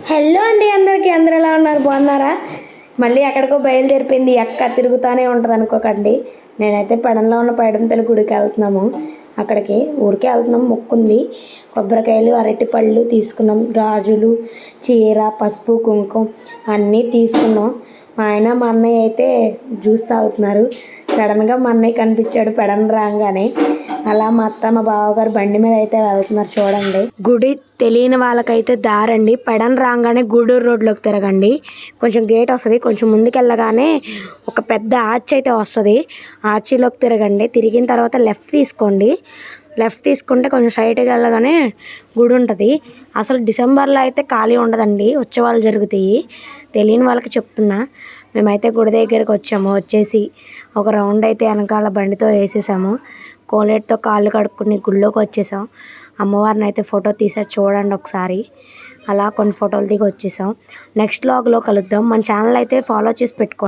Hello అండి, అందరూ ఎలా ఉన్నారు? బాగున్నారా? మళ్ళీ ఎక్కడికో బయలుదేరిపోయింది అక్క, తిరుగుతూనే ఉంటుంది అనుకోకండి. నేనైతే పెడంలో ఉన్న పైడంతల గుడికి వెళ్తున్నాము. అక్కడికి ఊరికే వెళ్తున్నాం, మొక్కుంది. కొబ్బరికాయలు, అరటిపళ్ళు తీసుకున్నాం, గాజులు, చీర, పసుపు, కుంకుమ అన్నీ తీసుకున్నాం. మా ఆయన మా అన్నయ్య అయితే జ్యూస్ తాగుతున్నారు. సడన్గా మా అన్నయ్య కనిపించాడు పెడన్ రాగానే. అలా మా అత్త మా బావగారు బండి మీద అయితే వెళ్తున్నారు. చూడండి, గుడి తెలియని వాళ్ళకైతే దారండి. పెడన్ రాగానే గూడూరు రోడ్లోకి తిరగండి. కొంచెం గేట్ వస్తుంది, కొంచెం ముందుకెళ్ళగానే ఒక పెద్ద ఆర్చ్ అయితే వస్తుంది. ఆర్చిలోకి తిరగండి. తిరిగిన తర్వాత లెఫ్ట్ తీసుకోండి. లెఫ్ట్ తీసుకుంటే కొంచెం స్ట్రైట్గా వెళ్ళగానే గుడి ఉంటుంది. అసలు డిసెంబర్లో అయితే ఖాళీ ఉండదండి, ఉత్సవాలు జరుగుతాయి. తెలియని వాళ్ళకి చెప్తున్నా. మేమైతే గుడి దగ్గరికి వచ్చేసి ఒక రౌండ్ అయితే వెనకాల బండితో వేసేసాము. కోలేట్తో కాళ్ళు కడుక్కుని గుళ్ళోకి వచ్చేసాం. అమ్మవారిని అయితే ఫోటో తీసారు, చూడండి ఒకసారి. అలా కొన్ని ఫోటోలు దిగి వచ్చేసాం. నెక్స్ట్ వ్లాగ్లో కలుద్దాం. మన ఛానల్ అయితే ఫాలో చేసి పెట్టుకోండి.